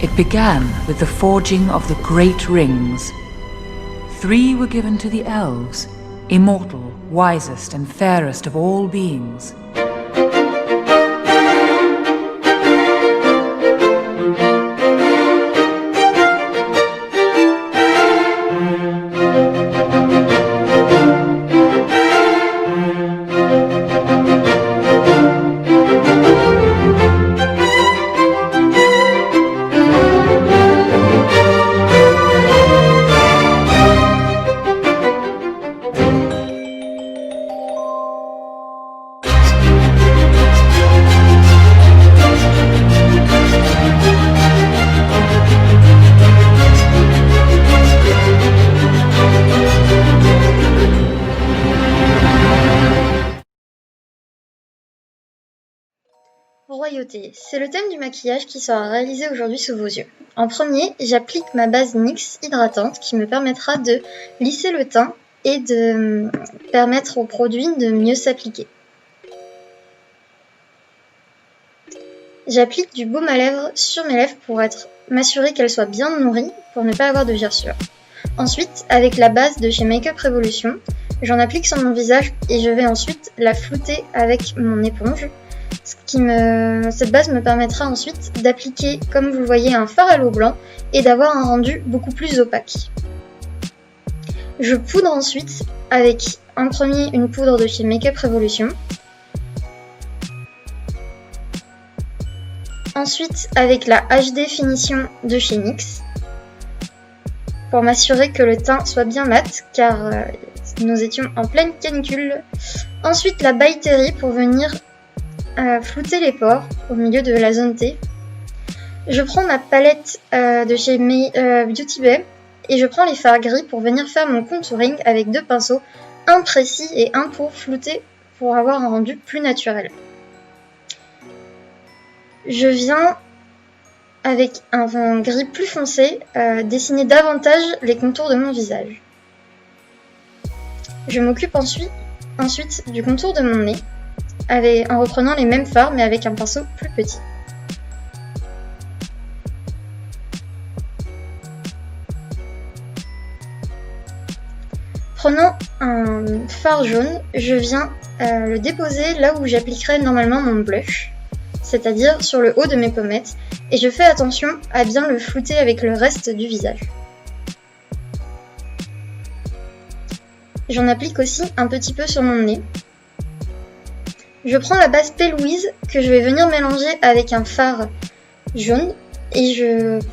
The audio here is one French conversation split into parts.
It began with the forging of the great rings. 3 were given to the elves, immortal, wisest and fairest of all beings. Royauté, c'est le thème du maquillage qui sera réalisé aujourd'hui sous vos yeux. En premier, j'applique ma base NYX hydratante qui me permettra de lisser le teint et de permettre au produit de mieux s'appliquer. J'applique du baume à lèvres sur mes lèvres pour m'assurer qu'elles soient bien nourries pour ne pas avoir de gerçures. Ensuite, avec la base de chez Makeup Revolution, j'en applique sur mon visage et je vais ensuite la flouter avec mon éponge. Cette base me permettra ensuite d'appliquer, comme vous le voyez, un fard à l'eau blanc et d'avoir un rendu beaucoup plus opaque. Je poudre ensuite avec en premier une poudre de chez Makeup Revolution. Ensuite avec la HD Finition de chez NYX pour m'assurer que le teint soit bien mat car nous étions en pleine canicule. Ensuite la By Terry pour venir flouter les pores au milieu de la zone T. Je prends ma palette de chez Beauty Bay et je prends les fards gris pour venir faire mon contouring avec 2 pinceaux, un précis et un pour flouter pour avoir un rendu plus naturel. Je viens avec un gris plus foncé dessiner davantage les contours de mon visage. Je m'occupe ensuite du contour de mon nez en reprenant les mêmes fards mais avec un pinceau plus petit. Prenant un fard jaune, je viens le déposer là où j'appliquerai normalement mon blush, c'est-à-dire sur le haut de mes pommettes, et je fais attention à bien le flouter avec le reste du visage. J'en applique aussi un petit peu sur mon nez. Je prends la base P. Louise que je vais venir mélanger avec un fard jaune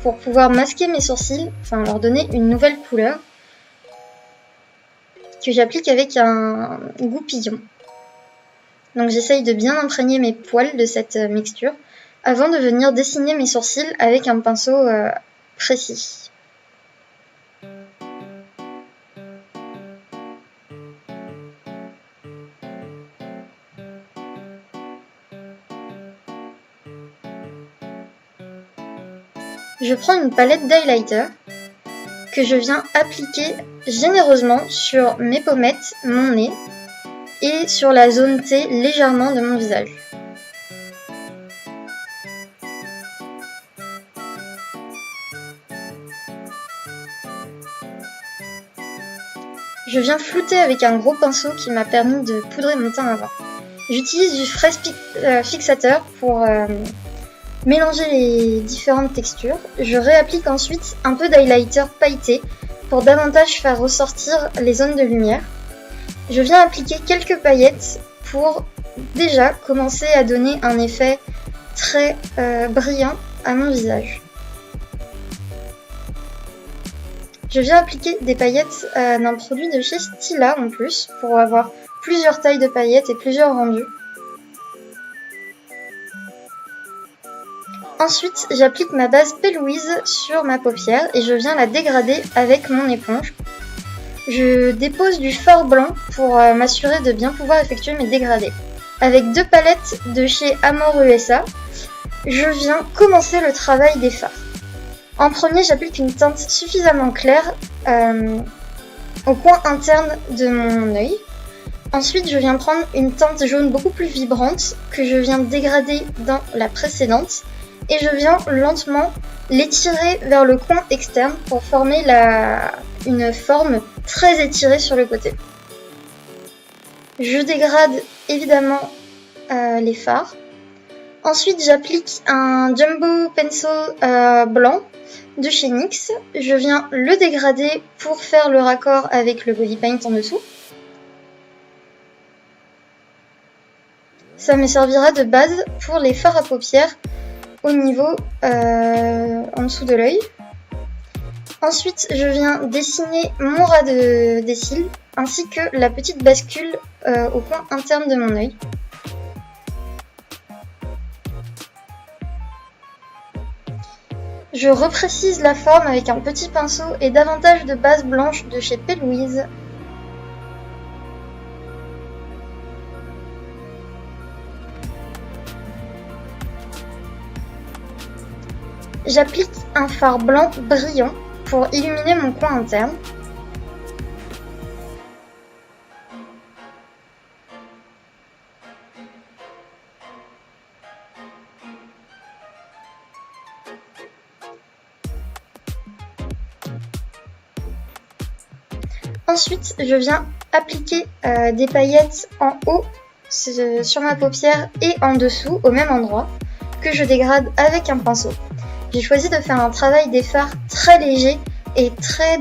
pour pouvoir masquer mes sourcils, enfin leur donner une nouvelle couleur que j'applique avec un goupillon. Donc j'essaye de bien imprégner mes poils de cette mixture avant de venir dessiner mes sourcils avec un pinceau précis. Je prends une palette d'highlighter que je viens appliquer généreusement sur mes pommettes, mon nez et sur la zone T légèrement de mon visage. Je viens flouter avec un gros pinceau qui m'a permis de poudrer mon teint avant. J'utilise du frais fixateur pour mélanger les différentes textures. Je réapplique ensuite un peu d'highlighter pailleté pour davantage faire ressortir les zones de lumière. Je viens appliquer quelques paillettes pour déjà commencer à donner un effet très brillant à mon visage. Je viens appliquer des paillettes d'un produit de chez Stila en plus pour avoir plusieurs tailles de paillettes et plusieurs rendus. Ensuite, j'applique ma base P. Louise sur ma paupière et je viens la dégrader avec mon éponge. Je dépose du fard blanc pour m'assurer de bien pouvoir effectuer mes dégradés. Avec 2 palettes de chez Amor USA, je viens commencer le travail des fards. En premier, j'applique une teinte suffisamment claire au coin interne de mon œil. Ensuite, je viens prendre une teinte jaune beaucoup plus vibrante que je viens dégrader dans la précédente et je viens lentement l'étirer vers le coin externe pour former une forme très étirée sur le côté. Je dégrade évidemment les phares. Ensuite, j'applique un Jumbo Pencil blanc de chez NYX. Je viens le dégrader pour faire le raccord avec le body paint en dessous. Ça me servira de base pour les fards à paupières au niveau en dessous de l'œil. Ensuite, je viens dessiner mon ras des cils ainsi que la petite bascule au coin interne de mon œil. Je reprécise la forme avec un petit pinceau et davantage de base blanche de chez P. Louise. J'applique un fard blanc brillant pour illuminer mon coin interne. Ensuite, je viens appliquer des paillettes en haut sur ma paupière et en dessous au même endroit que je dégrade avec un pinceau. J'ai choisi de faire un travail des fards très léger et très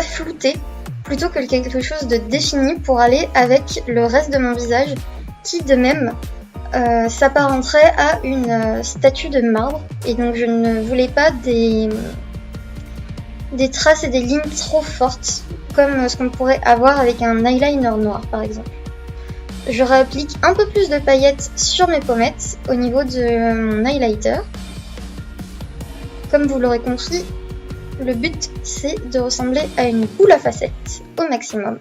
flouté plutôt que quelque chose de défini pour aller avec le reste de mon visage qui de même s'apparenterait à une statue de marbre et donc je ne voulais pas des traces et des lignes trop fortes comme ce qu'on pourrait avoir avec un eyeliner noir par exemple. Je réapplique un peu plus de paillettes sur mes pommettes au niveau de mon highlighter. Comme vous l'aurez compris, le but c'est de ressembler à une boule à facettes au maximum.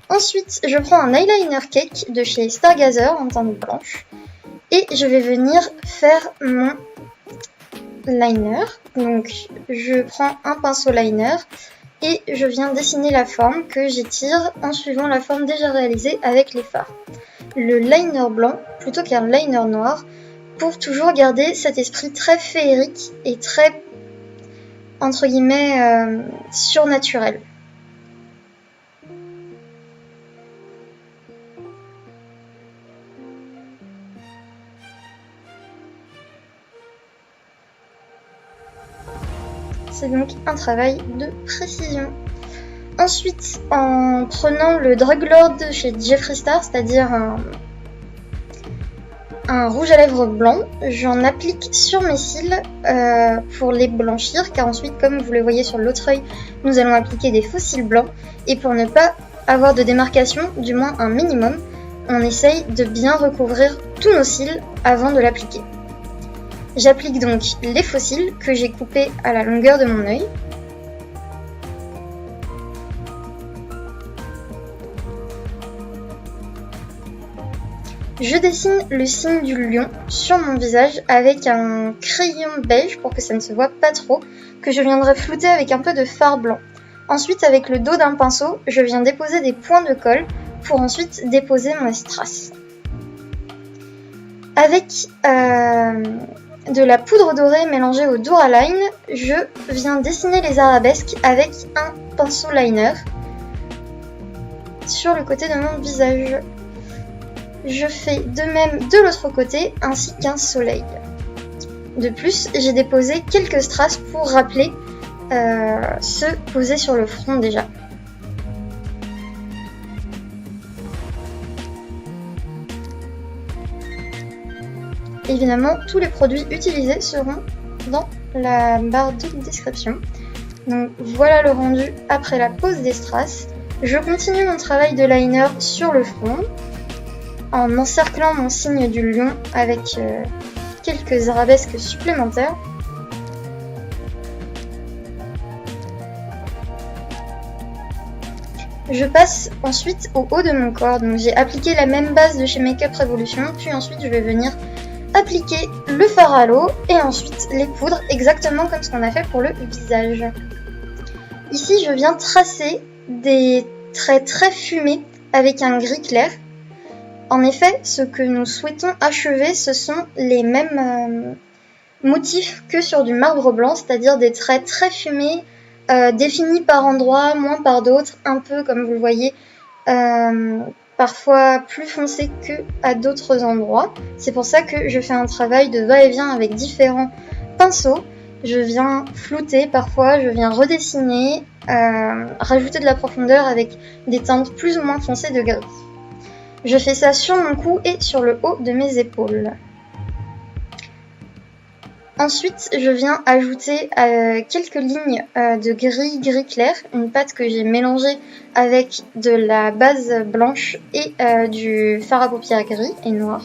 Ensuite, je prends un eyeliner cake de chez Stargazer en teinte blanche et je vais venir faire mon liner. Donc je prends un pinceau liner et je viens dessiner la forme que j'étire en suivant la forme déjà réalisée avec les fards. Le liner blanc plutôt qu'un liner noir pour toujours garder cet esprit très féerique et très entre guillemets surnaturel. C'est donc un travail de précision. Ensuite, en prenant le Drug Lord chez Jeffree Star, c'est-à-dire un rouge à lèvres blanc, j'en applique sur mes cils pour les blanchir, car ensuite, comme vous le voyez sur l'autre œil, nous allons appliquer des faux cils blancs. Et pour ne pas avoir de démarcation, du moins un minimum, on essaye de bien recouvrir tous nos cils avant de l'appliquer. J'applique donc les faux cils que j'ai coupés à la longueur de mon œil. Je dessine le signe du lion sur mon visage avec un crayon beige pour que ça ne se voit pas trop, que je viendrai flouter avec un peu de fard blanc. Ensuite, avec le dos d'un pinceau, je viens déposer des points de colle pour ensuite déposer mon strass. Avec de la poudre dorée mélangée au Duraline, je viens dessiner les arabesques avec un pinceau liner sur le côté de mon visage. Je fais de même de l'autre côté ainsi qu'un soleil. De plus, j'ai déposé quelques strass pour rappeler ceux posés sur le front déjà. Évidemment, tous les produits utilisés seront dans la barre de description. Donc voilà le rendu après la pose des strass. Je continue mon travail de liner sur le front en encerclant mon signe du lion avec quelques arabesques supplémentaires. Je passe ensuite au haut de mon corps, donc j'ai appliqué la même base de chez Makeup Revolution, puis ensuite je vais venir appliquer le fard à l'eau et ensuite les poudres, exactement comme ce qu'on a fait pour le visage. Ici je viens tracer des traits très fumés avec un gris clair En effet, ce que nous souhaitons achever, ce sont les mêmes motifs que sur du marbre blanc, c'est-à-dire des traits très fumés, définis par endroits, moins par d'autres, un peu comme vous le voyez, parfois plus foncés que à d'autres endroits. C'est pour ça que je fais un travail de va-et-vient avec différents pinceaux. Je viens flouter parfois, je viens redessiner, rajouter de la profondeur avec des teintes plus ou moins foncées de gris. Je fais ça sur mon cou et sur le haut de mes épaules. Ensuite, je viens ajouter quelques lignes de gris clair, une pâte que j'ai mélangée avec de la base blanche et du fard à paupières gris et noir.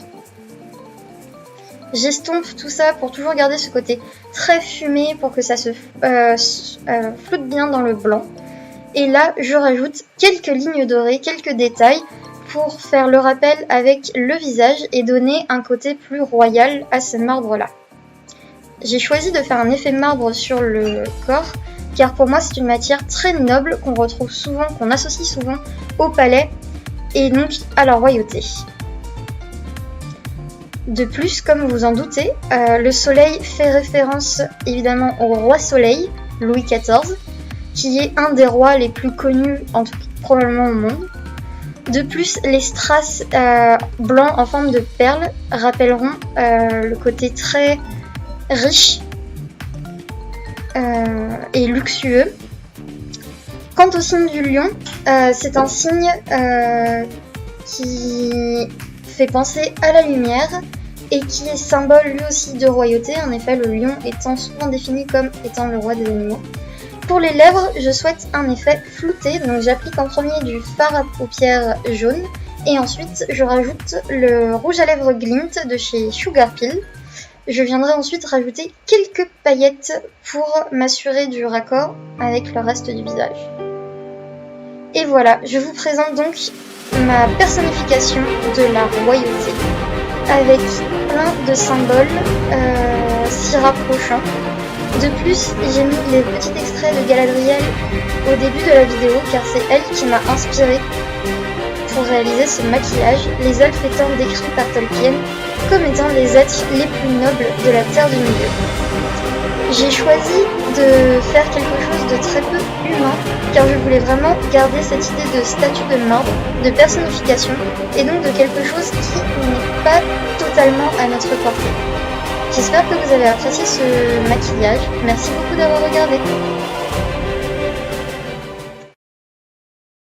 J'estompe tout ça pour toujours garder ce côté très fumé pour que ça se floute bien dans le blanc. Et là, je rajoute quelques lignes dorées, quelques détails pour faire le rappel avec le visage et donner un côté plus royal à ce marbre-là. J'ai choisi de faire un effet marbre sur le corps, car pour moi c'est une matière très noble qu'on retrouve souvent, qu'on associe souvent au palais et donc à la royauté. De plus, comme vous en doutez, le soleil fait référence évidemment au roi soleil, Louis XIV, qui est un des rois les plus connus, en tout cas probablement au monde. De plus, les strass blancs en forme de perles rappelleront le côté très riche et luxueux. Quant au signe du lion, c'est un signe qui fait penser à la lumière et qui est symbole lui aussi de royauté, en effet le lion étant souvent défini comme étant le roi des animaux. Pour les lèvres, je souhaite un effet flouté, donc j'applique en premier du fard à paupières jaune et ensuite je rajoute le rouge à lèvres Glint de chez Sugar Pill. Je viendrai ensuite rajouter quelques paillettes pour m'assurer du raccord avec le reste du visage. Et voilà, je vous présente donc ma personnification de la royauté avec plein de symboles s'y rapprochant. De plus, j'ai mis les petits extraits de Galadriel au début de la vidéo car c'est elle qui m'a inspirée pour réaliser ce maquillage, les elfes étant décrits par Tolkien comme étant les êtres les plus nobles de la Terre du Milieu. J'ai choisi de faire quelque chose de très peu humain car je voulais vraiment garder cette idée de statue de marbre, de personnification et donc de quelque chose qui n'est pas totalement à notre portée. J'espère que vous avez apprécié ce maquillage, merci beaucoup d'avoir regardé.